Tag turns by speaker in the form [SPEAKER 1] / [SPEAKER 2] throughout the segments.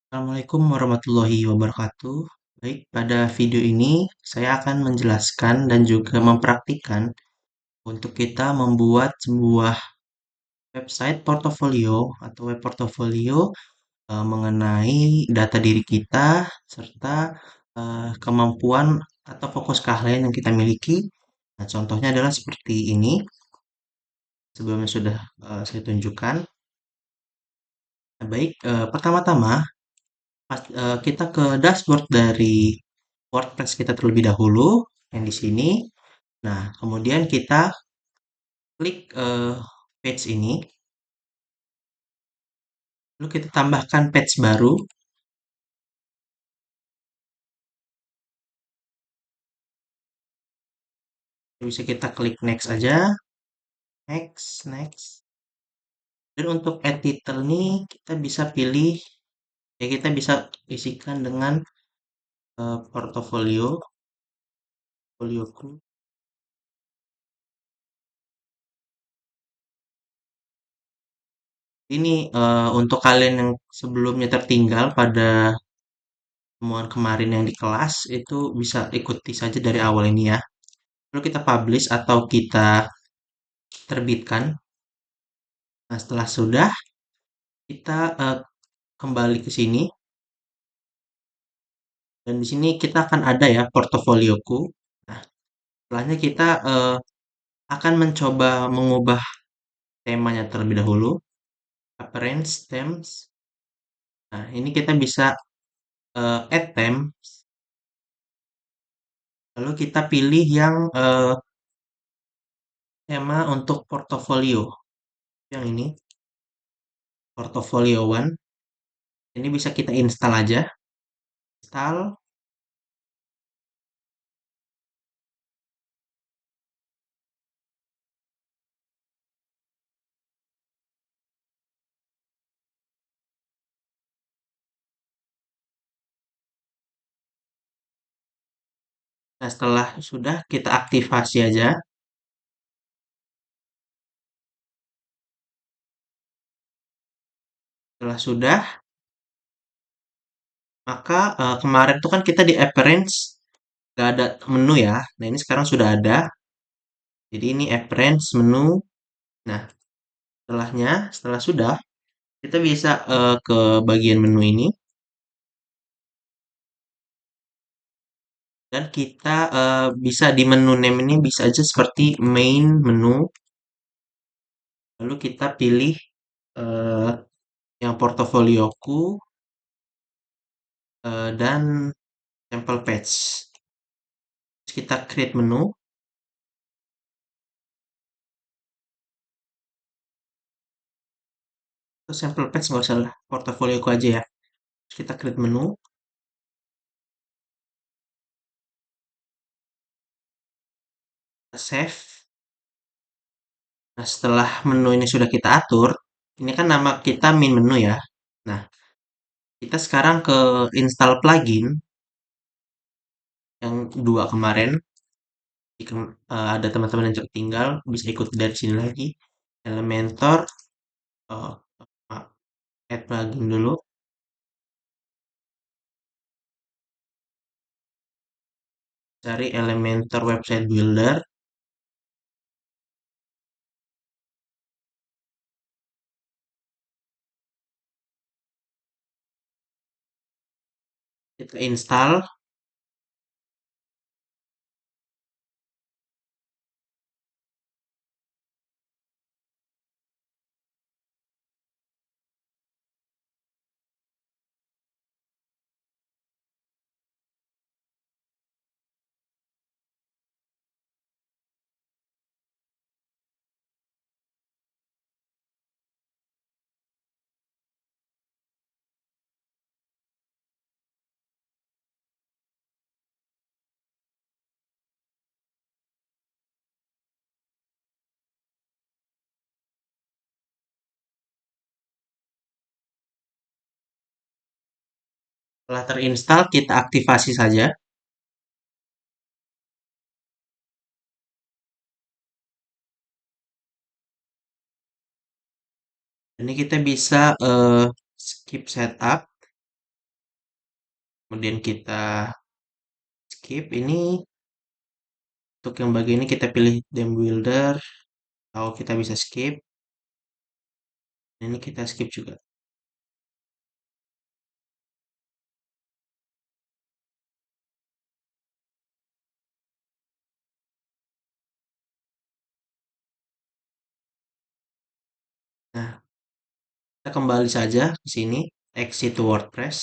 [SPEAKER 1] Assalamualaikum warahmatullahi wabarakatuh. Baik, pada video ini saya akan menjelaskan dan juga mempraktikkan untuk kita membuat sebuah website portofolio atau web portofolio mengenai data diri kita serta kemampuan atau fokus keahlian yang kita miliki. Nah, contohnya adalah seperti ini. Sebelumnya sudah saya tunjukkan. Nah, baik, pertama-tama kita ke dashboard dari WordPress kita terlebih dahulu, yang di sini. Nah, kemudian kita klik page ini, lalu kita tambahkan page baru. Bisa kita klik next aja, next, next. Dan untuk add title nih, kita bisa pilih, ya kita bisa isikan dengan portofolio, portofolioku. Ini untuk kalian yang sebelumnya tertinggal pada temuan kemarin yang di kelas, itu bisa ikuti saja dari awal ini ya. Lalu kita publish atau kita terbitkan. Nah, setelah sudah, kita kembali ke sini. Dan di sini kita akan ada ya portofolioku. Nah, setelahnya kita akan mencoba mengubah temanya terlebih dahulu. Appearance, themes. Nah, ini kita bisa add theme. Lalu kita pilih yang tema untuk portofolio. Yang ini, portofolio one. Ini bisa kita install aja. Install. Nah, setelah sudah kita aktifasi aja. Setelah sudah, maka kemarin tuh kan kita di appearance nggak ada menu ya. Nah, ini sekarang sudah ada. Jadi ini appearance menu. Nah, setelah sudah, kita bisa ke bagian menu ini dan kita bisa di menu name ini bisa aja seperti main menu. Lalu kita pilih eh, yang portofolioku dan sampel page. Terus kita create menu. Terus sampel page nggak usah lah, portofolioku aja ya. Terus kita create menu, save. Nah, setelah menu ini sudah kita atur, ini kan nama kita main menu ya. Nah, kita sekarang ke install plugin yang dua kemarin. Jika ada teman-teman yang tertinggal, bisa ikut dari sini lagi. Elementor, eh, add plugin dulu. Cari Elementor Website Builder. Kita install. Setelah terinstall, kita aktifasi saja. Ini kita bisa skip setup. kemudian kita skip ini. Untuk yang bagian ini kita pilih theme builder, atau kita bisa skip. Ini kita skip juga. Nah, kita kembali saja ke sini, exit to WordPress.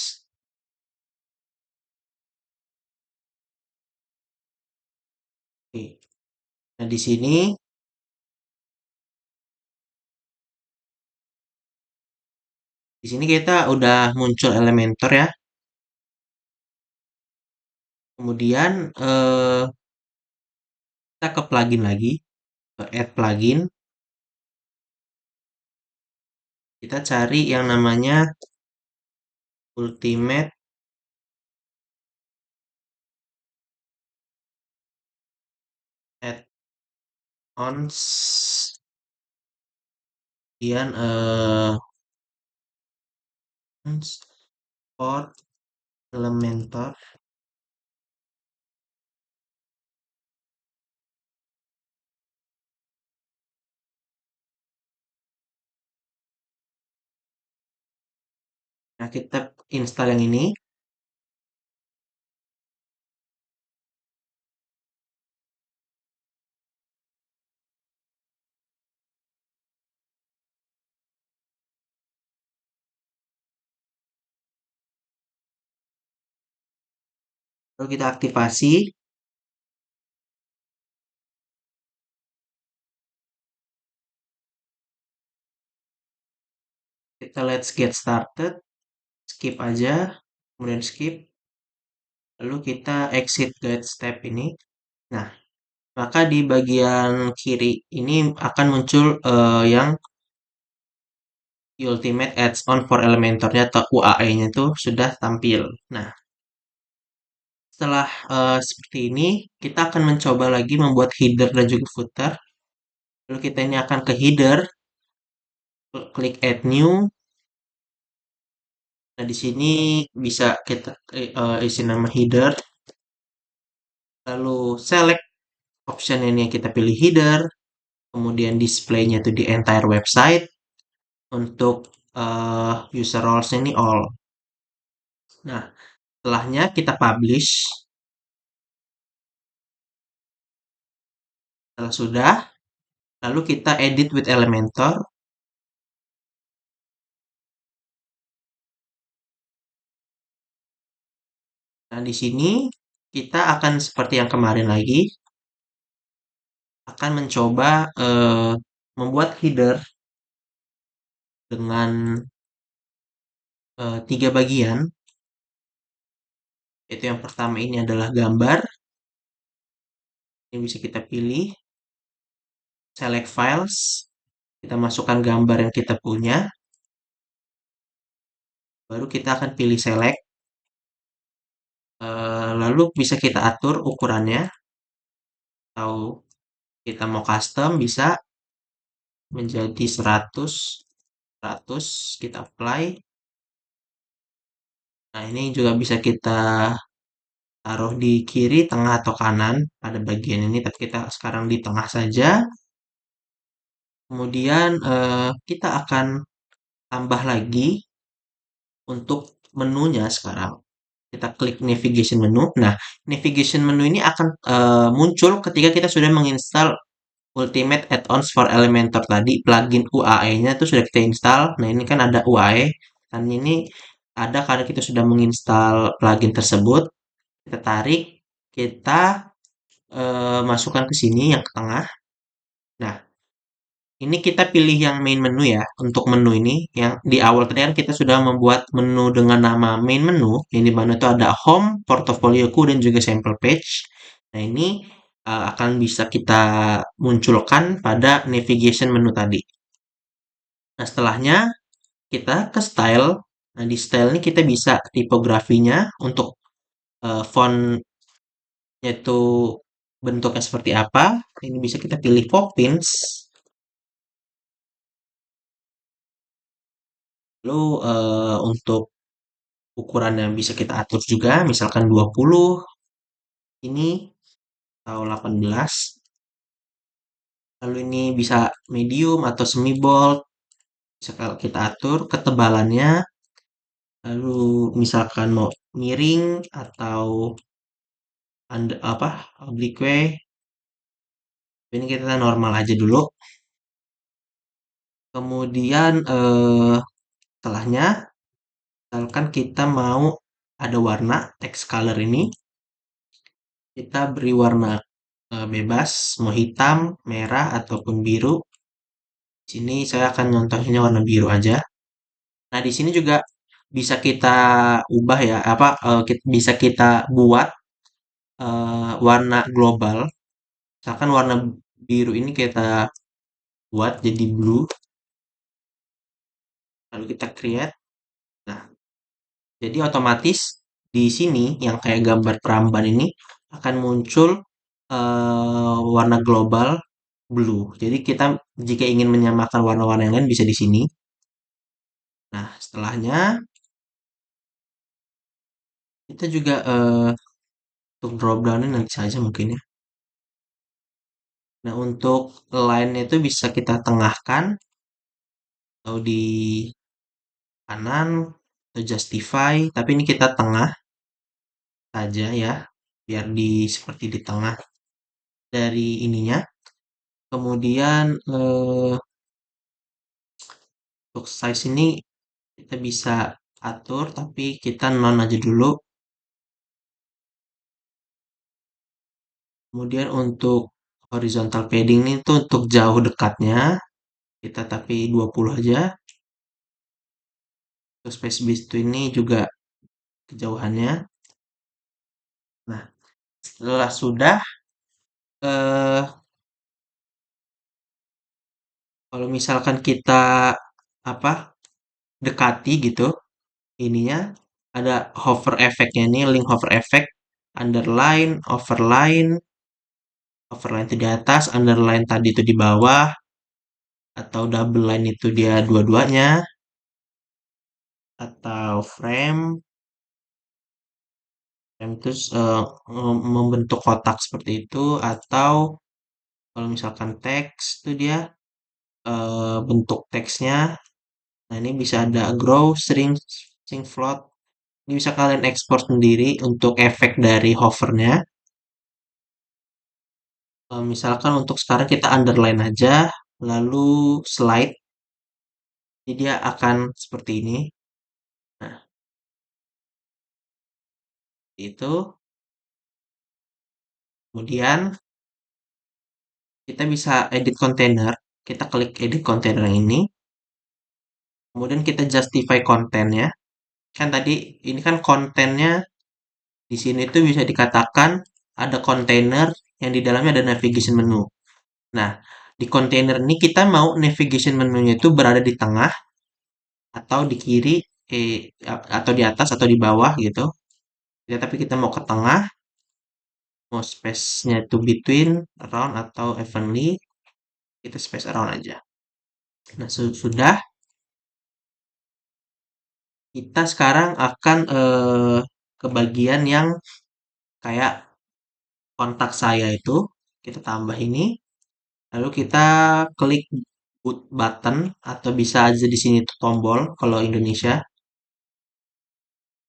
[SPEAKER 1] Oke. Nah, di sini kita udah muncul Elementor ya. Kemudian kita ke plugin lagi, ke add plugin. Kita cari yang namanya Ultimate Add-ons. Kemudian for Elementor. Nah, kita install yang ini. Lalu kita aktifasi. Kita let's get started. Skip aja. Kemudian skip. Lalu kita exit guide step ini. Nah, maka di bagian kiri ini akan muncul yang Ultimate Add-on for Elementor-nya atau UAE-nya itu sudah tampil. Nah, setelah seperti ini, kita akan mencoba lagi membuat header dan juga footer. Lalu kita ini akan ke header, klik add new. Nah, di sini bisa kita isi nama header, lalu select option ini yang kita pilih header, kemudian display-nya itu di entire website. Untuk user roles ini all. Nah, setelahnya kita publish. Setelah sudah, lalu kita edit with Elementor. Nah, di sini kita akan seperti yang kemarin lagi, akan mencoba membuat header dengan 3 bagian. Itu yang pertama ini adalah gambar. Ini bisa kita pilih, select files, kita masukkan gambar yang kita punya, baru kita akan pilih select, lalu bisa kita atur ukurannya, atau kita mau custom bisa menjadi 100, 100, kita apply. Nah, ini juga bisa kita taruh di kiri, tengah, atau kanan pada bagian ini, tapi kita sekarang di tengah saja. Kemudian kita akan tambah lagi untuk menunya sekarang. Kita klik navigation menu. Nah, navigation menu ini akan muncul ketika kita sudah menginstal Ultimate Add-ons for Elementor tadi, plugin UAE-nya itu sudah kita install. Nah, ini kan ada UAE, dan ini ada karena kita sudah menginstal plugin tersebut. Kita tarik, kita masukkan ke sini yang ke tengah. Nah, ini kita pilih yang main menu ya. Untuk menu ini, yang di awal tadi kan kita sudah membuat menu dengan nama main menu, yang di mana itu ada home, portofolioku, dan juga sample page. Nah, ini akan bisa kita munculkan pada navigation menu tadi. Nah, setelahnya kita ke style. Nah, di style ini kita bisa tipografinya untuk font itu bentuknya seperti apa. Ini bisa kita pilih Poppins. Lalu untuk ukurannya bisa kita atur juga, misalkan 20 ini atau 18. Lalu ini bisa medium atau semi bold, bisa kalau kita atur ketebalannya. Lalu misalkan mau miring atau apa oblique, ini kita normal aja dulu. Kemudian setelahnya, misalkan kita mau ada warna text color ini, kita beri warna bebas, mau hitam, merah, ataupun biru. Di sini saya akan nyontohinnya warna biru aja. Nah, di sini juga bisa kita ubah ya, apa bisa kita buat warna global. Misalkan warna biru ini kita buat jadi blue, lalu kita create. Nah, jadi otomatis di sini yang kayak gambar peramban ini akan muncul warna global blue. Jadi kita jika ingin menyamakan warna-warna yang lain bisa di sini. Nah, setelahnya kita juga untuk drop down nanti saja mungkin ya. Nah, untuk line itu bisa kita tengahkan atau di kanan atau justify, tapi ini kita tengah saja ya, biar seperti di tengah dari ininya. Kemudian untuk size ini kita bisa atur, tapi kita non aja dulu. Kemudian untuk horizontal padding ini tuh untuk jauh dekatnya, kita tapi 20 aja. Terus space between ini juga kejauhannya. Nah, setelah sudah, eh, kalau misalkan kita apa dekati gitu, ininya ada hover effect-nya nih, link hover effect, underline, overline itu di atas, underline tadi itu di bawah, atau double line itu dia dua-duanya, atau frame itu membentuk kotak seperti itu, atau kalau misalkan teks itu dia bentuk teksnya. Nah, ini bisa ada grow, shrink, float. Ini bisa kalian ekspor sendiri untuk efek dari hovernya. Misalkan untuk sekarang kita underline aja, lalu slide, jadi dia akan seperti ini. Nah, itu. Kemudian kita bisa edit container. Kita klik edit container yang ini. Kemudian kita justify kontennya. Kan tadi ini kan kontennya di sini tuh bisa dikatakan ada container yang di dalamnya ada navigation menu. Nah, di container ini kita mau navigation menunya itu berada di tengah atau di kiri, atau di atas atau di bawah gitu. Ya, tapi kita mau ke tengah, mau space-nya itu between, around atau evenly, kita space around aja. Nah, sudah, kita sekarang akan ke bagian yang kayak kontak saya itu, kita tambah ini, lalu kita klik button atau bisa aja di sini tuh tombol kalau Indonesia.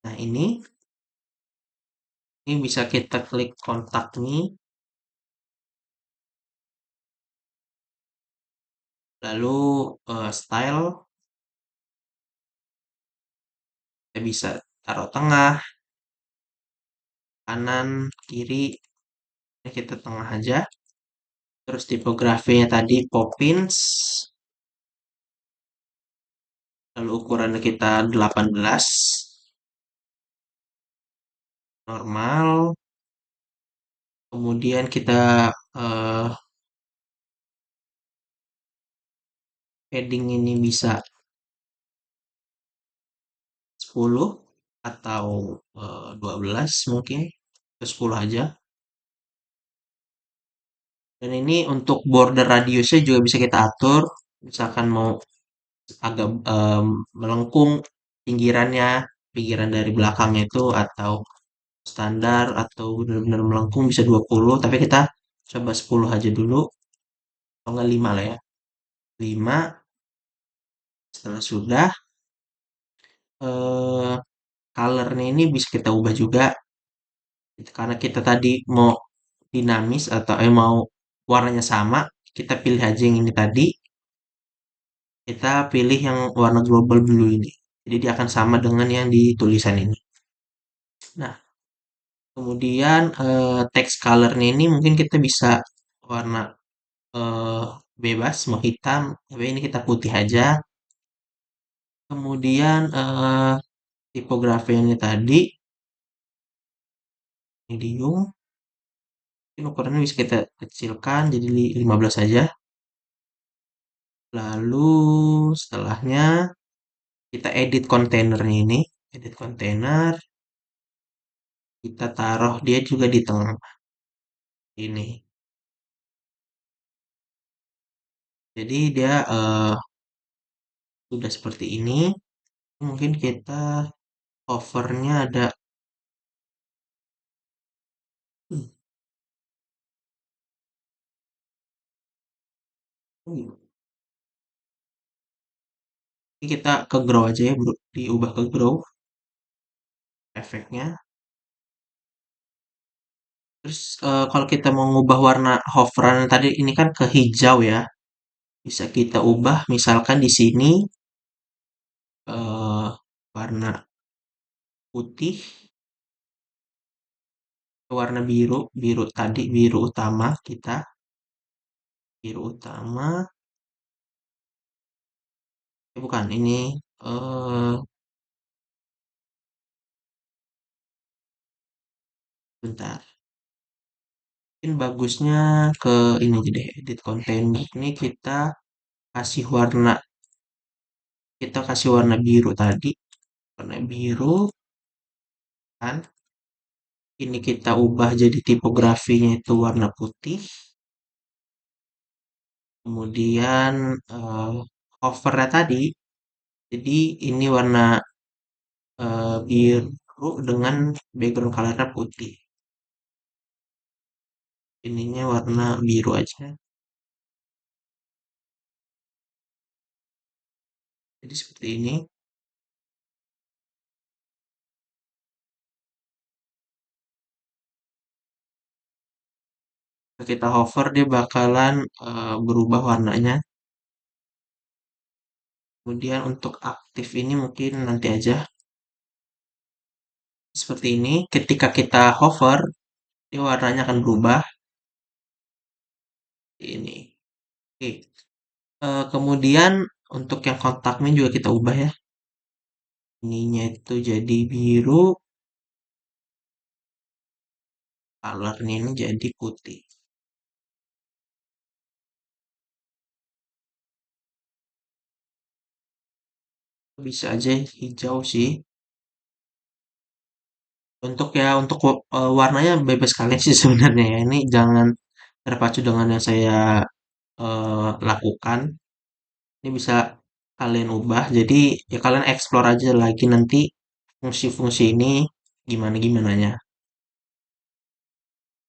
[SPEAKER 1] Nah, ini bisa kita klik kontak nih, lalu style, kita bisa taruh tengah, kanan, kiri, ini kita tengah aja. Terus tipografinya tadi Poppins, lalu ukurannya kita 18, normal. Kemudian kita eh, padding ini bisa 10 atau 12 mungkin, ke 10 aja. Dan ini untuk border radiusnya juga bisa kita atur. Misalkan mau agak melengkung pinggirannya, pinggiran dari belakangnya itu atau standar atau benar-benar melengkung bisa 20, tapi kita coba 10 aja dulu, atau enggak 5 lah ya. 5 setelah sudah eh colornya ini bisa kita ubah juga karena kita tadi mau dinamis atau mau warnanya sama, kita pilih aja yang ini tadi, kita pilih yang warna global blue ini. Jadi dia akan sama dengan yang di tulisan ini. Nah, kemudian text colornya ini mungkin kita bisa warna eh, bebas, mau hitam, tapi ini kita putih aja. Kemudian tipografi ini tadi medium, ini ukurannya bisa kita kecilkan jadi 15 saja. Lalu setelahnya kita edit kontainernya ini, edit kontainer, kita taruh dia juga di tengah ini. Jadi dia sudah seperti ini. Mungkin kita hovernya ada. Hmm, Ini kita ke grow aja ya, bro. Diubah ke grow efeknya. Terus kalau kita mau ngubah warna hoveran tadi ini kan ke hijau ya. Bisa kita ubah misalkan di sini warna putih ke warna biru, biru tadi biru utama kita, biru utama. Bukan ini eh bentar. Mungkin bagusnya ke ini aja deh, edit content ini kita kasih warna biru tadi, warna biru kan. Ini kita ubah jadi tipografinya itu warna putih. Kemudian hovernya tadi, jadi ini warna biru dengan background colornya putih. Ininya warna biru aja. Jadi seperti ini. Kalau kita hover dia bakalan berubah warnanya. Kemudian untuk aktif ini mungkin nanti aja. Seperti ini, ketika kita hover, dia warnanya akan berubah. Ini. Oke. Kemudian untuk yang kontak min juga kita ubah ya. Ininya itu jadi biru, colornya ini jadi putih. Bisa aja hijau sih. Untuk warnanya bebas kalian sih sebenarnya ya. Ini jangan terpacu dengan yang saya lakukan. Ini bisa kalian ubah. Jadi ya kalian explore aja lagi nanti fungsi-fungsi ini gimana gimananya.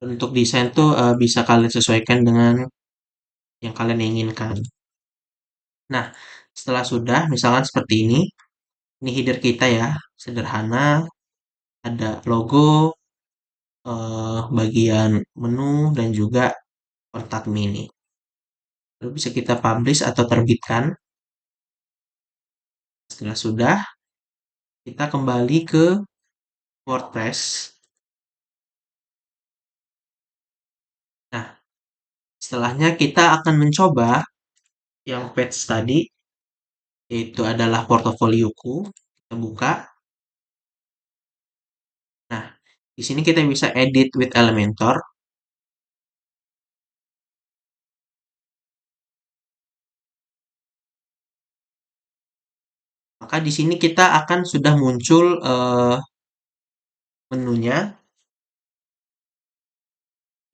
[SPEAKER 1] Untuk desain tuh bisa kalian sesuaikan dengan yang kalian inginkan. Nah, setelah sudah misalkan seperti ini header kita ya, sederhana, ada logo, bagian menu dan juga kontak mini. Lalu bisa kita publish atau terbitkan. Setelah sudah, kita kembali ke WordPress. Nah, setelahnya kita akan mencoba yang page tadi, yaitu adalah portofolioku. Kita buka. Nah, di sini kita bisa edit with Elementor. Maka di sini kita akan sudah muncul menunya.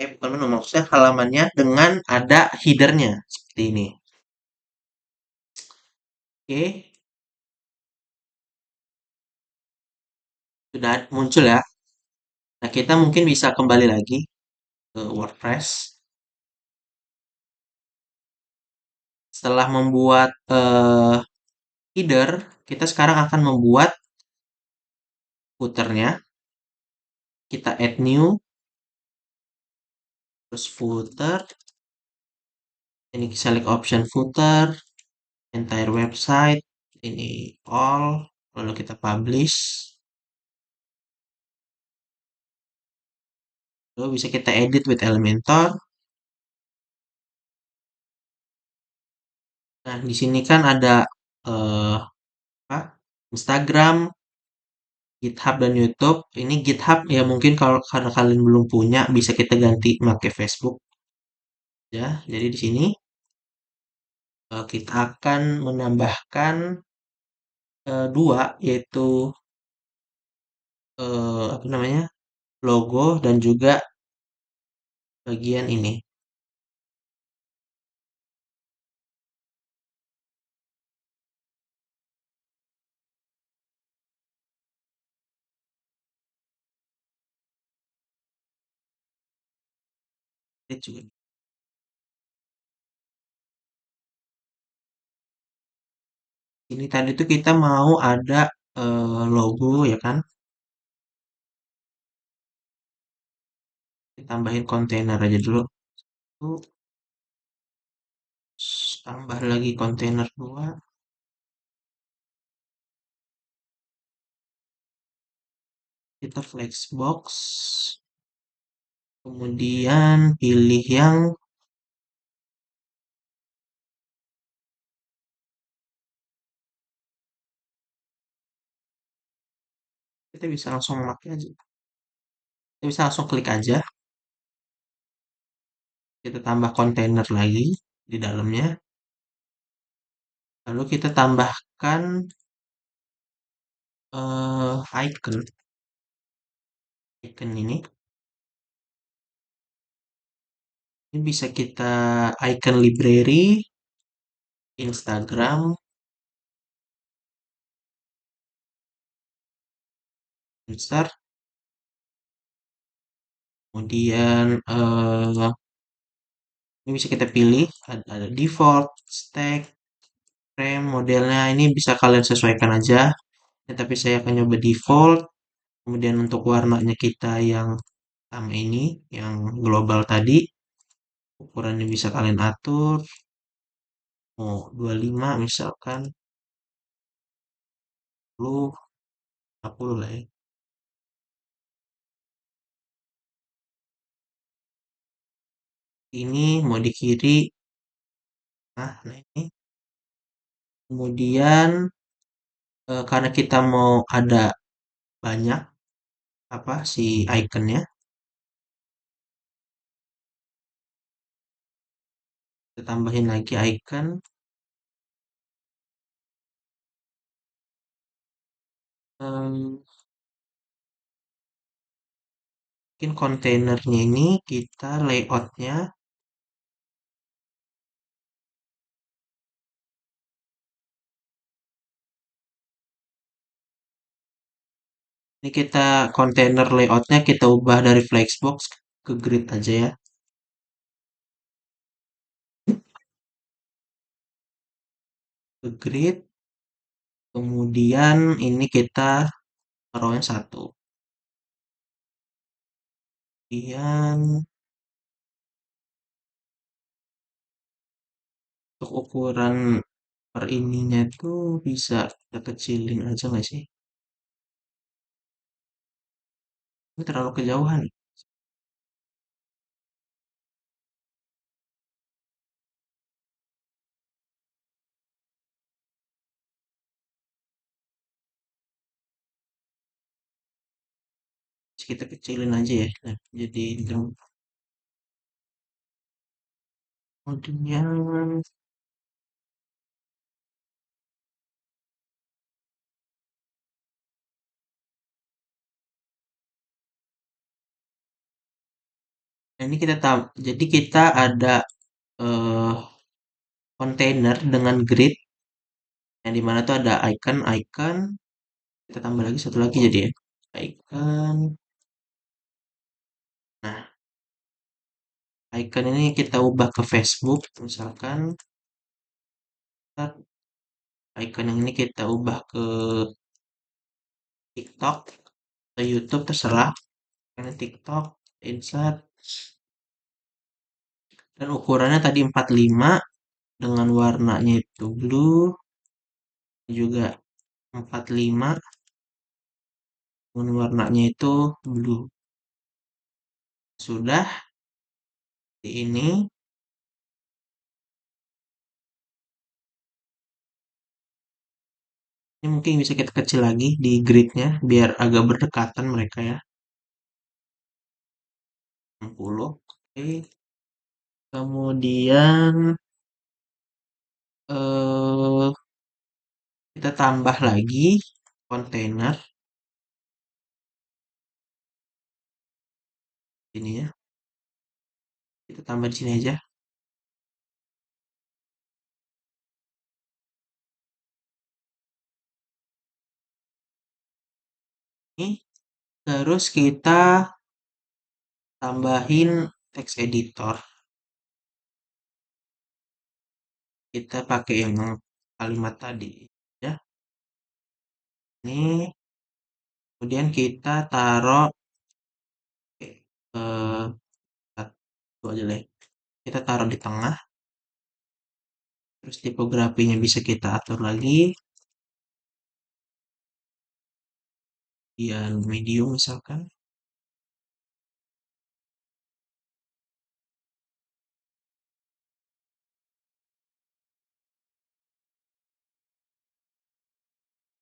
[SPEAKER 1] Bukan menu, maksudnya halamannya dengan ada headernya seperti ini. Oke, Sudah muncul ya. Nah, kita mungkin bisa kembali lagi ke WordPress. Setelah membuat header, kita sekarang akan membuat footernya. Kita add new, terus footer. Ini select option footer, entire website. Ini all. Lalu kita publish. Lalu bisa kita edit with Elementor. Nah, di sini kan ada eh, apa? Instagram, GitHub dan YouTube. Ini GitHub ya mungkin kalau karena kalian belum punya bisa kita ganti pakai Facebook ya. Jadi di sini kita akan menambahkan dua yaitu apa namanya logo dan juga bagian ini. Ini juga. Ini tadi tuh kita mau ada logo ya kan? Kita tambahin kontainer aja dulu. Tuh, tambah lagi kontainer dua. Kita flexbox. Kemudian pilih yang kita bisa langsung pakai aja. Kita bisa langsung klik aja. Kita tambah kontainer lagi di dalamnya. Lalu kita tambahkan icon. Icon ini. Ini bisa kita icon library, Instagram, insert. Kemudian ini bisa kita pilih ada default, stack, frame, modelnya ini bisa kalian sesuaikan aja. Ya, tapi saya akan nyoba default. Kemudian untuk warnanya kita yang sama ini, yang global tadi. Ukurannya bisa kalian atur. Mau 25 misalkan. 10, 40 lah ya. Ini mau di kiri. Nah ini. Kemudian karena kita mau ada banyak apa si ikonnya, kita tambahin lagi icon. Em, Mungkin kontainernya ini kita layoutnya ini kita kontainer layoutnya kita ubah dari flexbox ke grid aja ya. Ke grid. Kemudian ini kita taruhnya satu. Kemudian untuk ukuran per ininya tuh bisa kita kecilin aja nggak sih? Ini terlalu kejauhan. Kita kecilin aja ya. Nah, jadi kemudian nah, ini kita tahu. Jadi kita ada eh, kontainer dengan grid yang dimana tuh ada icon-icon. Kita tambah lagi satu lagi jadi ya. icon. Nah, icon ini kita ubah ke Facebook, misalkan. Icon yang ini kita ubah ke TikTok atau YouTube, terserah. Karena TikTok, insert, dan ukurannya tadi 45 dengan warnanya itu blue, juga 45 dengan warnanya itu blue. Sudah, ini mungkin bisa kita kecil lagi di gridnya biar agak berdekatan mereka ya. 60. Oke. Kemudian eh kita tambah lagi kontainer ini ya. Kita tambah di sini aja. Ini terus kita tambahin text editor. Kita pakai yang kalimat tadi ya. Ini kemudian kita taruh eh satu aja deh. Kita taruh di tengah. Terus tipografinya bisa kita atur lagi. Kemudian medium misalkan.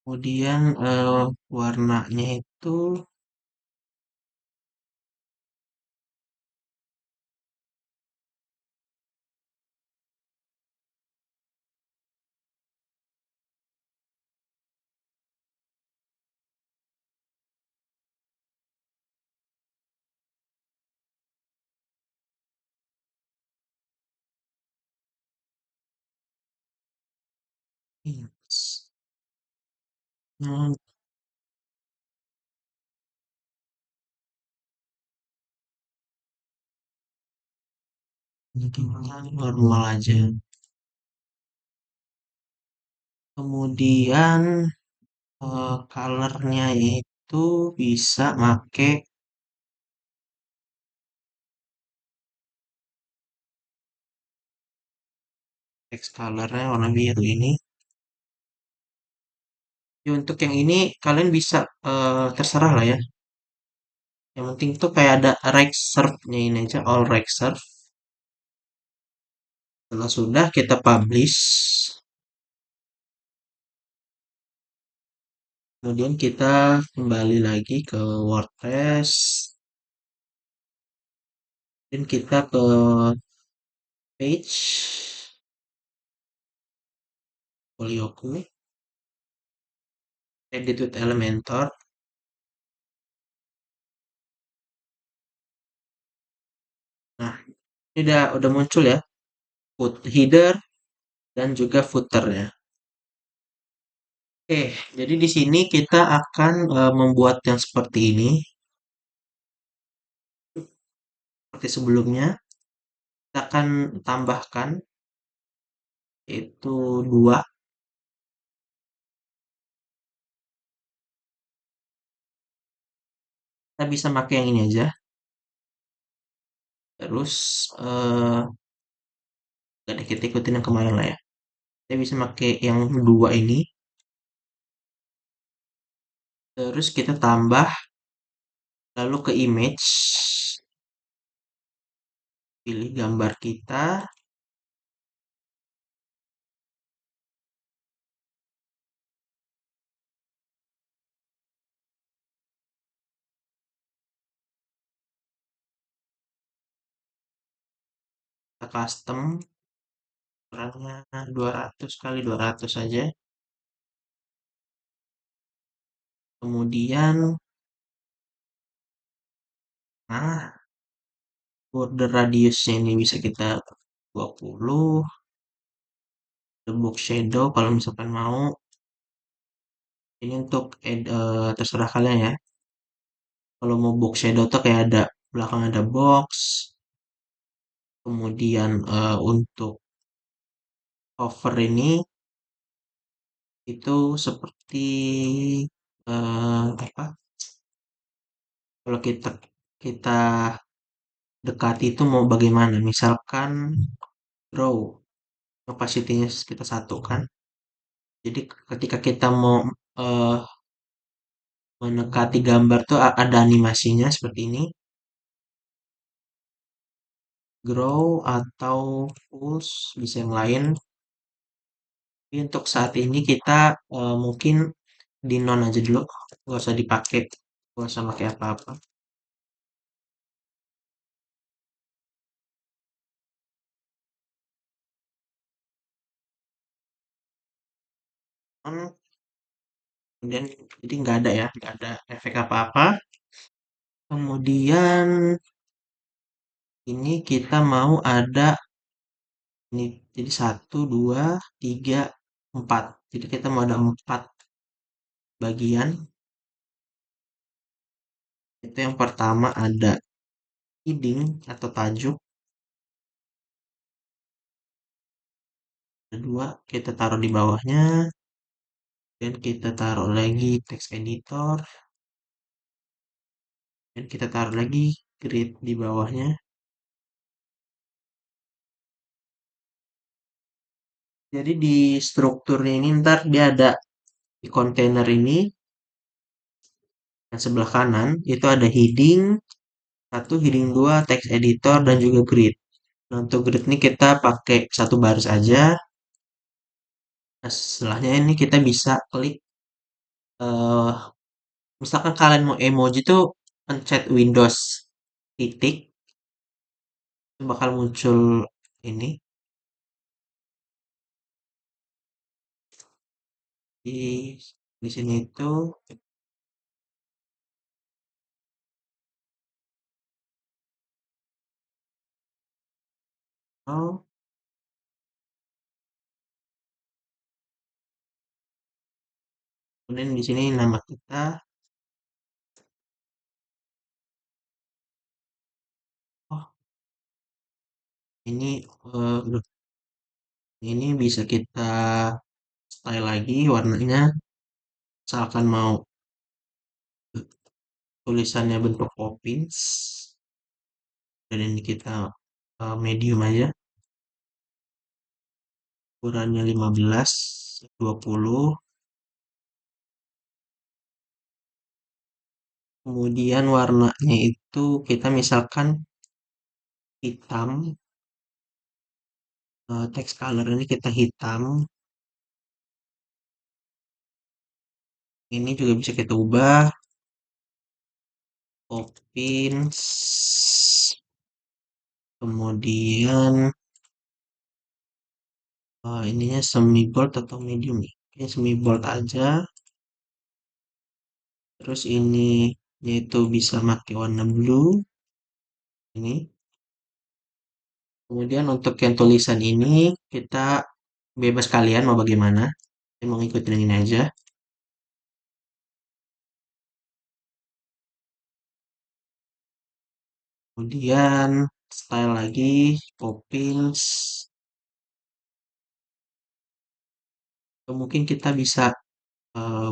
[SPEAKER 1] Kemudian warnanya itu hmm, normal aja. Kemudian colornya itu bisa make text colornya warna biru ini. Ya, untuk yang ini kalian bisa terserah lah ya. Yang penting tuh kayak ada Rexserve-nya ini aja, all Rexserve. Setelah sudah kita publish. Kemudian kita kembali lagi ke WordPress. Dan kita ke page folioku, edit with Elementor. Nah, ini udah muncul ya, header dan juga footernya. Oke, jadi di sini kita akan membuat yang seperti ini, seperti sebelumnya. Kita akan tambahkan itu dua. Kita bisa pakai yang ini aja. Terus gak dikit ikutin yang kemarin lah ya. Kita bisa pakai yang dua ini. Terus kita tambah lalu ke image. Pilih gambar kita. Kita custom ukurannya 200 kali 200 saja. Kemudian, nah, border radiusnya ini bisa kita 20. The box shadow kalau misalkan mau. Ini untuk terserah kalian ya. Kalau mau box shadow tuh kayak ada belakang ada box, kemudian untuk cover ini itu seperti apa? Kalau kita kita dekati itu mau bagaimana? Misalkan draw opacity-nya kita satukan. Jadi ketika kita mau eh, mendekati gambar tuh ada animasinya seperti ini, grow atau pulse bisa yang lain. Tapi untuk saat ini kita mungkin di non aja dulu, nggak usah dipakai, nggak usah pakai apa-apa. Hmm, Kemudian jadi nggak ada ya, nggak ada efek apa-apa. Kemudian ini kita mau ada ini, jadi satu, dua, tiga, empat. Jadi kita mau ada empat bagian. Itu yang pertama ada heading atau tajuk. Kedua kita taruh di bawahnya. Dan kita taruh lagi text editor. Dan kita taruh lagi grid di bawahnya. Jadi di strukturnya ini ntar dia ada di kontainer ini. Yang sebelah kanan itu ada heading, satu, heading dua, text editor, dan juga grid. Nah, untuk grid ini kita pakai satu baris aja. Nah, setelahnya ini kita bisa klik, eh misalkan kalian mau emoji tuh pencet Windows titik, itu bakal muncul ini di sini itu. Oh, kemudian di sini nama kita. Oh, ini ini bisa kita style lagi warnanya. Misalkan mau tulisannya bentuk Poppins, dan ini kita medium aja, ukurannya 15, 20. Kemudian warnanya itu kita misalkan hitam, text color ini kita hitam. Ini juga bisa kita ubah Poppins. Kemudian ininya semi bold atau medium nih. Ini semi bold aja. Terus ini yaitu bisa pakai warna blue ini. Kemudian untuk yang tulisan ini kita bebas kalian mau bagaimana. Saya mau ngikutin ini aja. Kemudian style lagi, Poppins. Atau mungkin kita bisa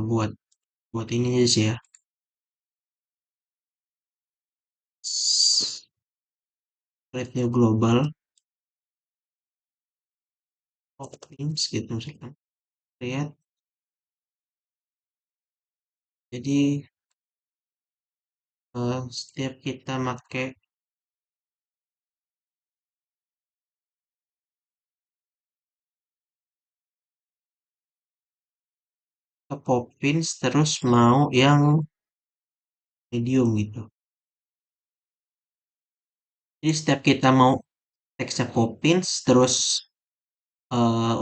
[SPEAKER 1] buat buat ini aja sih ya. Rate-nya global, Poppins gitu misalkan. Lihat. Jadi setiap kita make Poppins terus mau yang medium gitu. Jadi setiap kita mau teksnya Poppins terus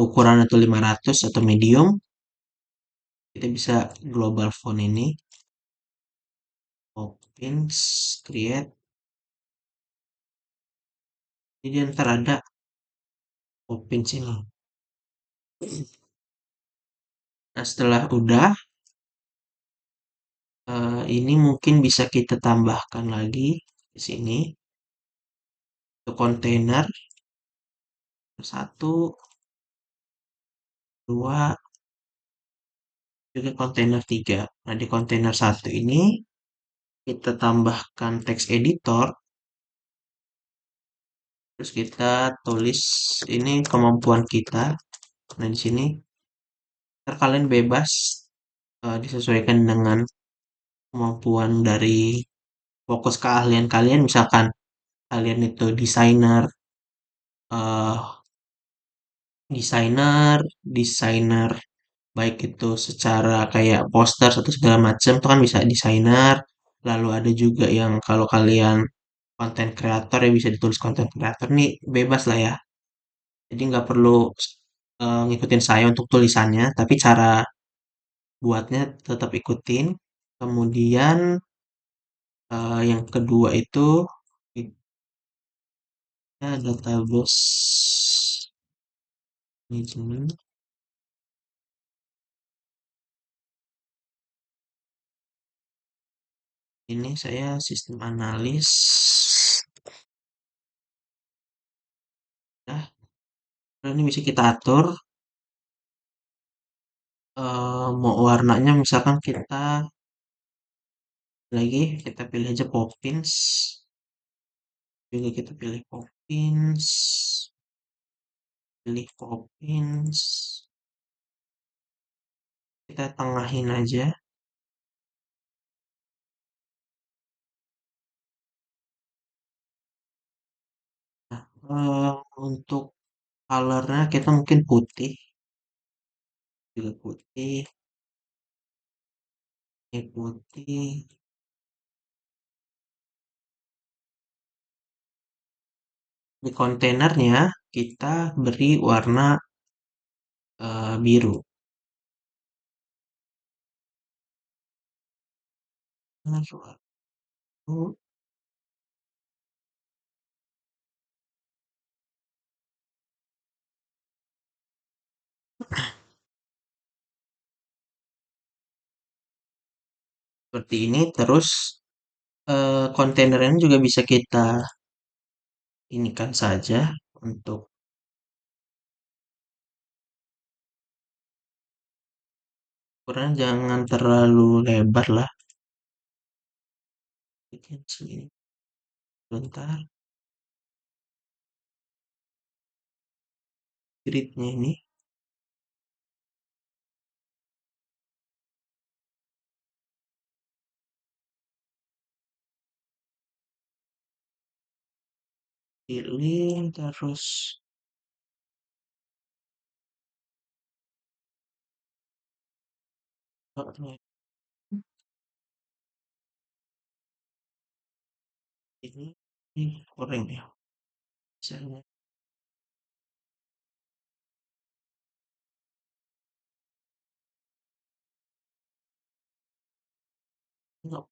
[SPEAKER 1] ukuran atau 500 atau medium, kita bisa global font ini, Poppins, create. Jadi ntar ada Poppins ini. Nah setelah udah, Ini mungkin bisa kita tambahkan lagi di sini untuk kontainer satu, dua, juga kontainer tiga. Nah, di kontainer satu ini kita tambahkan text editor, terus kita tulis ini kemampuan kita. Nah, di sini ntar kalian bebas disesuaikan dengan kemampuan dari fokus keahlian kalian. Misalkan kalian itu desainer, eh, desainer, desainer baik itu secara kayak poster atau segala macam itu kan bisa desainer. Lalu ada juga yang kalau kalian konten kreator ya bisa ditulis konten kreator nih bebas lah ya. Jadi nggak perlu ngikutin saya untuk tulisannya, tapi cara buatnya tetap ikutin. Kemudian yang kedua itu kita database management. Ini saya sistem analis. Nah, ini bisa kita atur mau warnanya misalkan kita lagi kita pilih aja Poppins, juga kita pilih Poppins, pilih Poppins, kita tengahin aja. Nah, untuk colornya kita mungkin putih, juga putih, ini putih. Di kontainernya kita beri warna biru. Nah, suatu seperti ini. Terus kontainer ini juga bisa kita inikan saja untuk ukuran jangan terlalu lebar lah. Bikin segini. Bentar, gridnya ini pilih terus ini kurang ya. Misalnya nggak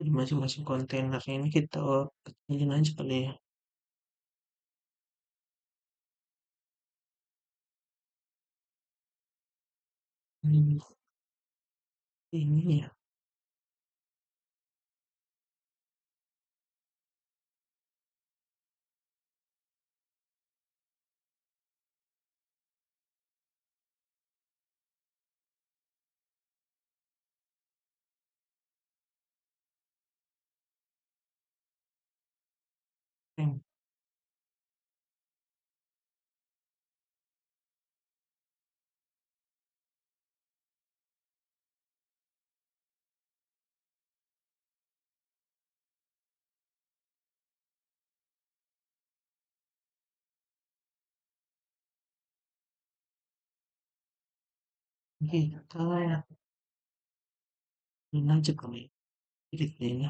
[SPEAKER 1] di masing-masing kontainer ini kita kecilin aja kali ya. Hmm, ini ya. Hmm, kita ini aja kali ya. Gridnya ini.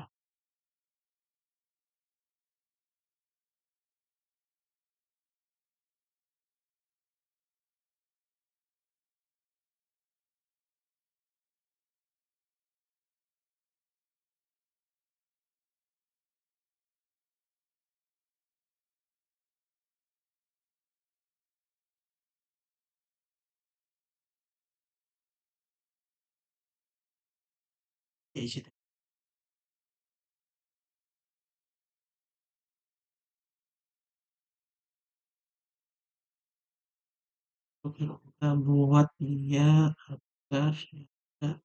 [SPEAKER 1] Ya, isi. Oke, kita buat dia agar tidak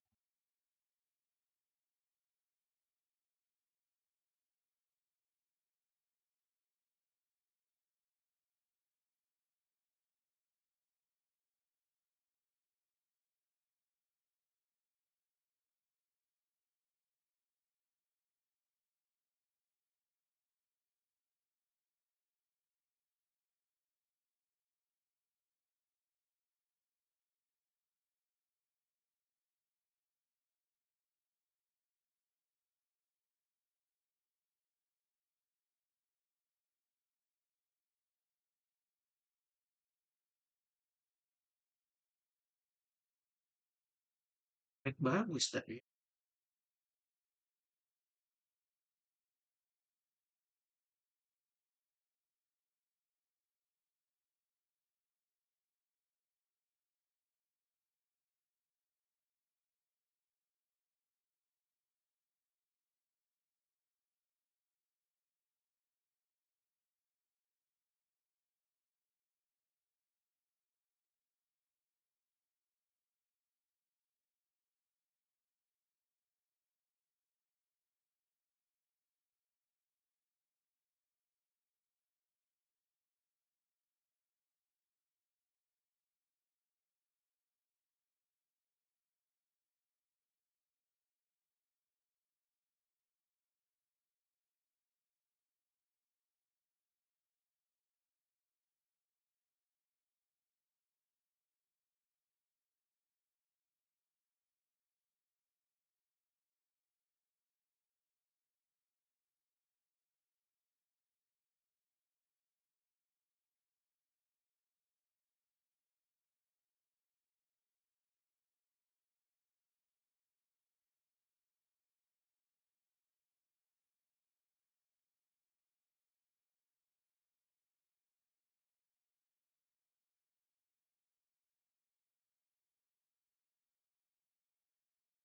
[SPEAKER 1] baik, bagus tapi.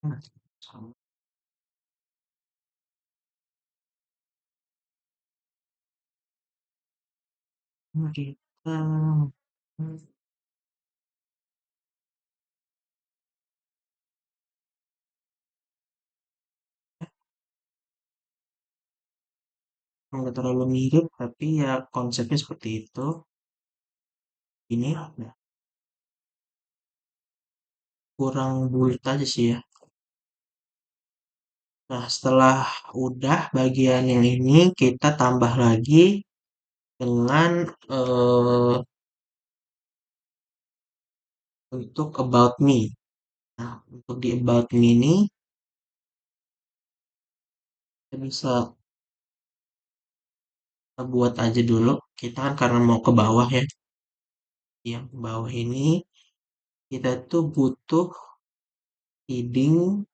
[SPEAKER 1] Nah, sama kita nggak terlalu mirip, tapi ya konsepnya seperti itu. Ini ya, kurang bulat aja sih ya. Nah, setelah udah bagian yang ini, kita tambah lagi dengan untuk about me. Nah, untuk di about me ini, kita bisa kita buat aja dulu. Kita kan karena mau ke bawah ya. Yang ke bawah ini, kita tuh butuh heading,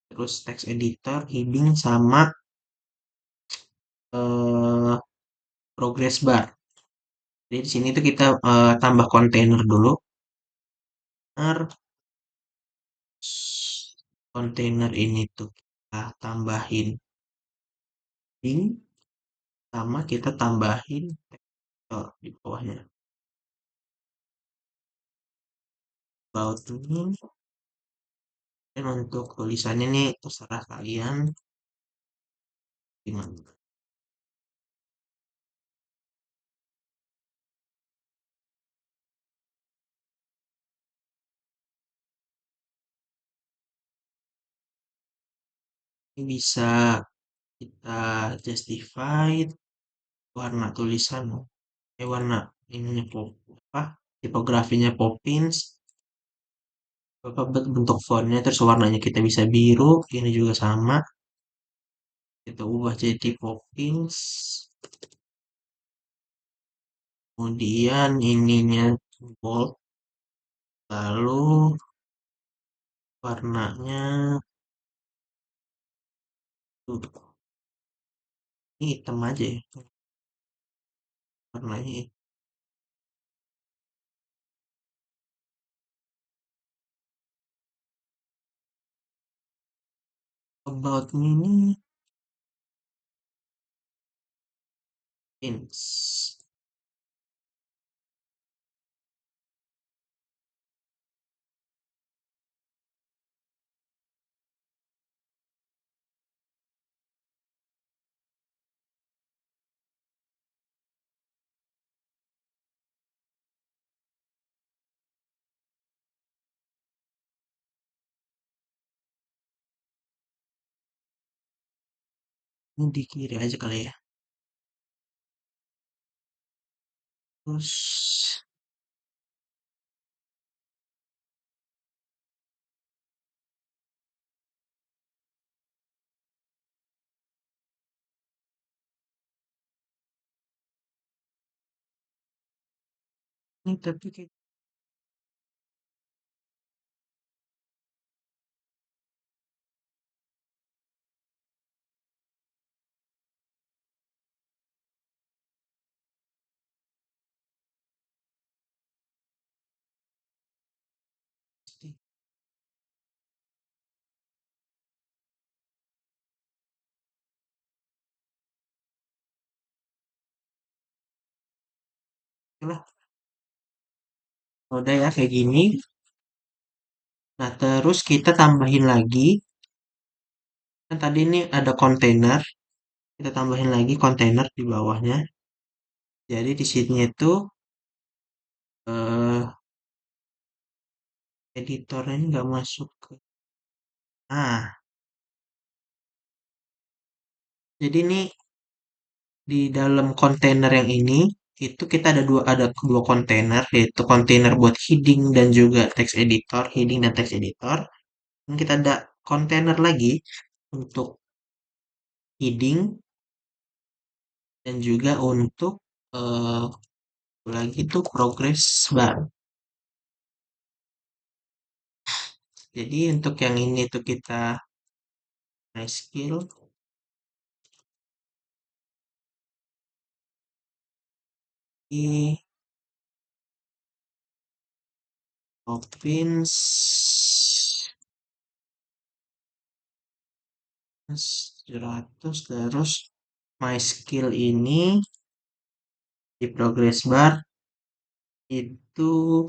[SPEAKER 1] terus text editor, heading, sama eh, progress bar. Jadi di sini tuh kita tambah kontainer dulu. Kontainer, kontainer ini tuh kita tambahin heading, sama kita tambahin vektor di bawahnya. About ini, dan untuk tulisannya nih terserah kalian gimana. Ini bisa kita justify warna tulisan, warna ininya pop apa tipografinya Poppins, apa bentuk fontnya, terus warnanya kita bisa biru, ini juga sama, kita ubah jadi Poppins, kemudian ininya bold, lalu warnanya tuh, ini hitam aja ya warnanya. About me ini ins. Ini di kiri aja kali ya. Terus ini tapi kayak pasti. Oke lah, udah ya kayak gini. Nah, terus kita tambahin lagi. Kan tadi ini ada kontainer. Kita tambahin lagi kontainer di bawahnya. Jadi di sini itu eh editornya ini nggak masuk ke. Nah, jadi ini di dalam kontainer yang ini itu kita ada dua kontainer, yaitu kontainer buat heading dan juga text editor, heading dan text editor. Dan kita ada kontainer lagi untuk heading dan juga untuk eh lagi tuh progress bar. Jadi untuk yang ini tuh kita my skill di opins 700, terus my skill ini di progress bar itu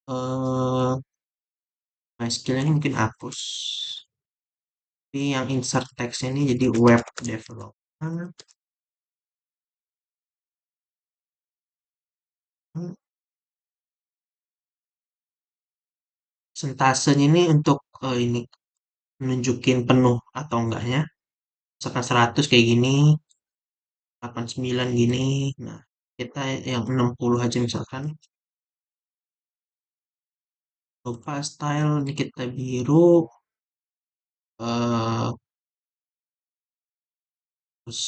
[SPEAKER 1] eh my skill ini mungkin hapus. Tapi yang insert text ini jadi web development. Sentasenya ini untuk ini menunjukin penuh atau enggaknya. Misalkan 100 kayak gini, 89 gini. Nah, kita yang 60 aja misalkan. Lupa style ini kita biru. eh Terus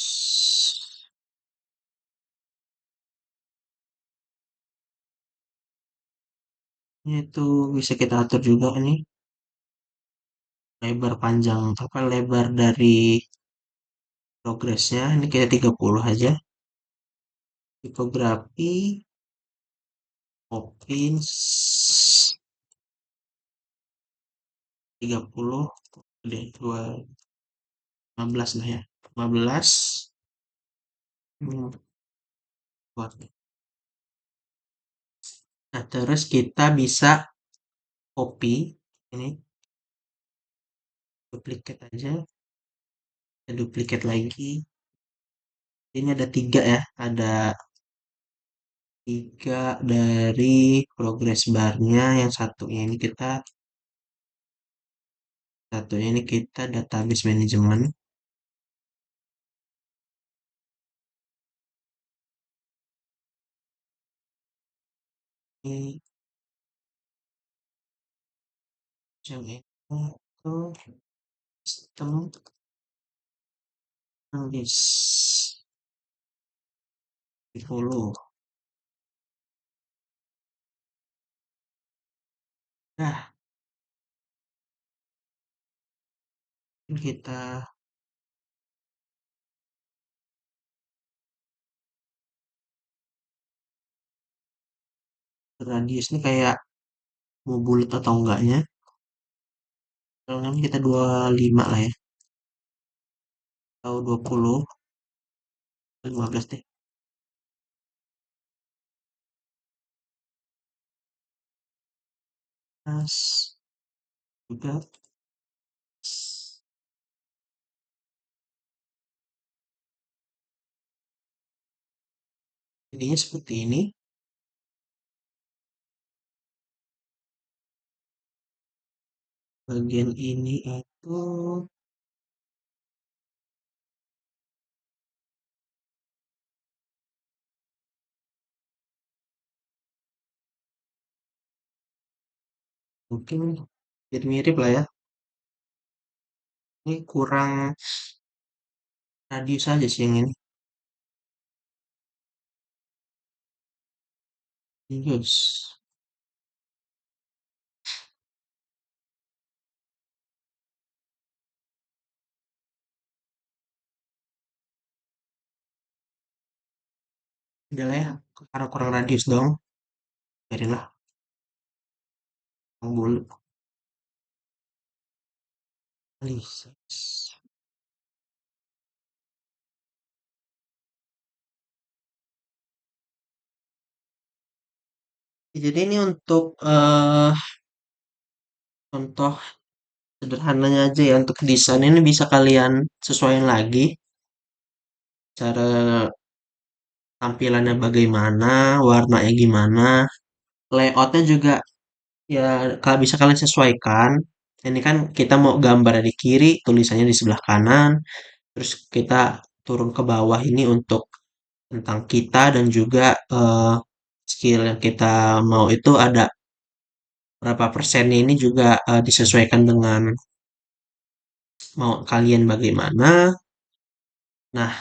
[SPEAKER 1] ini tuh bisa kita atur juga nih lebar panjang apa lebar dari progresnya ini kita 30 aja. Tipografi opins 30 deh 15 lah ya, 15. Hmm, buat. Nah, terus kita bisa copy ini, duplikat aja, kita duplikat lagi. Ini ada tiga ya, ada tiga dari progress barnya. Yang satunya ini kita database management. Ini yang ini tuh sistem list 10. Nah, kita radius ini kayak mau bulat atau enggaknya. Kalau nggak kita 25 lah ya, atau 20, 15 deh. Mas, juga, jadinya seperti ini. Bagian ini itu mungkin jadi mirip lah ya. Ini kurang radius aja sih yang ini. Radius. Udah lah ya, karena kurang radius dong. Biarin lah, yang bulu. Alias. Jadi ini untuk contoh sederhananya aja ya untuk desain ini bisa kalian sesuaikan lagi cara tampilannya bagaimana, warnanya gimana, layoutnya juga ya kalau bisa kalian sesuaikan. Ini kan kita mau gambar di kiri, tulisannya di sebelah kanan, terus kita turun ke bawah ini untuk tentang kita dan juga skill yang kita mau itu ada berapa persennya ini juga disesuaikan dengan mau kalian bagaimana. Nah,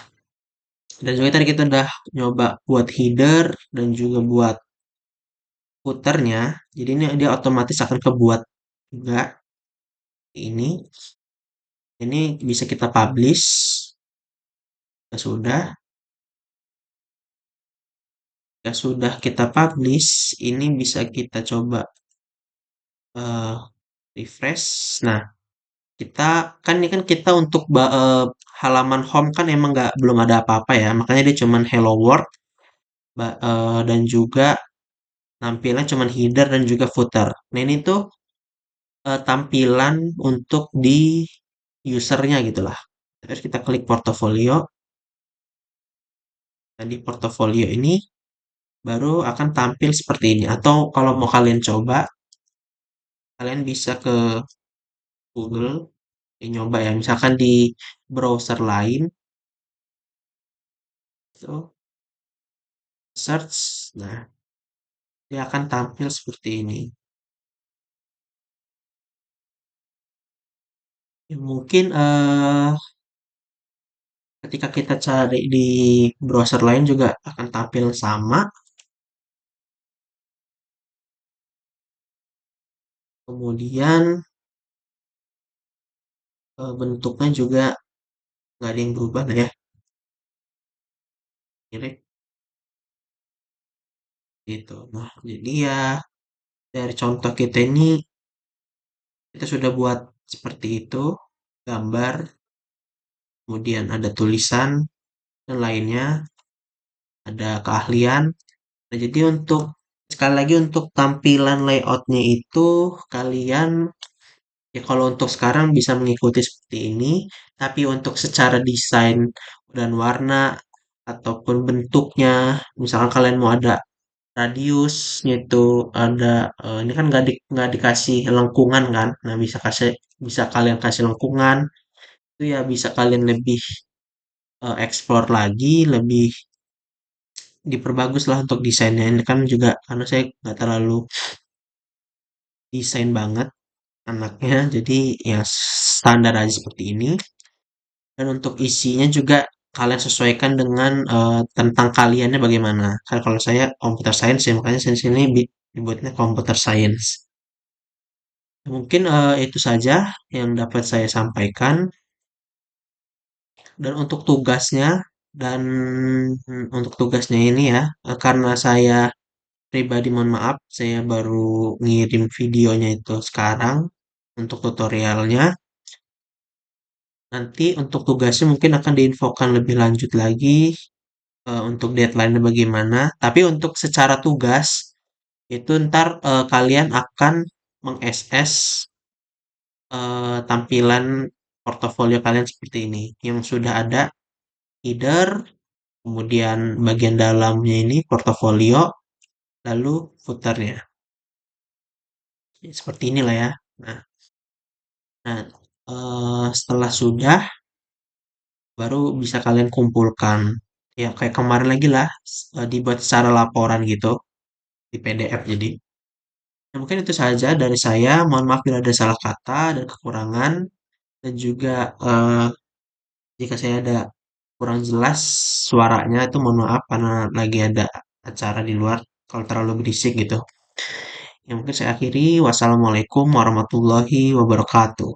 [SPEAKER 1] dan juga tadi kita udah nyoba buat header dan juga buat footernya. Jadi ini dia otomatis akan kebuat juga ini. Ini bisa kita publish. Ya sudah, ya sudah kita publish. Ini bisa kita coba eh, refresh. Nah, kita kan ini kan kita untuk halaman home kan emang nggak belum ada apa-apa ya. Makanya dia cuman hello world dan juga tampilan cuman header dan juga footer. Nah, ini tuh tampilan untuk di usernya gitu lah. Terus kita klik portofolio. Dan di portofolio ini baru akan tampil seperti ini. Atau kalau mau kalian coba, kalian bisa ke Google, nyoba ya. Misalkan di browser lain, itu search. Nah, dia akan tampil seperti ini. Ya, mungkin ketika kita cari di browser lain juga akan tampil sama. Kemudian bentuknya juga nggak ada yang berubah lah ya. Mirip gitu. Nah, jadi ya dari contoh kita ini kita sudah buat seperti itu, gambar, kemudian ada tulisan dan lainnya, ada keahlian. Nah, jadi untuk sekali lagi untuk tampilan layoutnya itu kalian ya kalau untuk sekarang bisa mengikuti seperti ini, tapi untuk secara desain dan warna ataupun bentuknya, misalkan kalian mau ada radiusnya itu ada ini kan nggak dikasih lengkungan kan, nah bisa kalian kasih lengkungan itu ya bisa kalian lebih explore lagi, lebih diperbagus lah untuk desainnya. Ini kan juga karena saya nggak terlalu desain banget anaknya, jadi ya standar aja seperti ini. Dan untuk isinya juga kalian sesuaikan dengan tentang kaliannya bagaimana. Kan kalau saya computer science ya, makanya saya sini dibuatnya computer science. Mungkin itu saja yang dapat saya sampaikan. Dan untuk tugasnya dan untuk tugasnya ini ya, karena saya pribadi mohon maaf, saya baru ngirim videonya itu sekarang. untuk tutorialnya. Nanti untuk tugasnya mungkin akan diinfokan lebih lanjut lagi untuk deadline-nya bagaimana. Tapi untuk secara tugas itu ntar kalian akan meng-SS tampilan portofolio kalian seperti ini yang sudah ada header, kemudian bagian dalamnya ini portofolio, lalu footernya. Seperti inilah ya. Nah, nah, setelah sudah baru bisa kalian kumpulkan. Ya kayak kemarin lagi lah, dibuat secara laporan gitu di PDF jadi. Nah, mungkin itu saja dari saya. Mohon maaf bila ada salah kata dan kekurangan dan juga jika saya ada kurang jelas suaranya itu mohon maaf karena lagi ada acara di luar kalau terlalu berisik gitu. Yang mungkin saya akhiri, wassalamualaikum warahmatullahi wabarakatuh.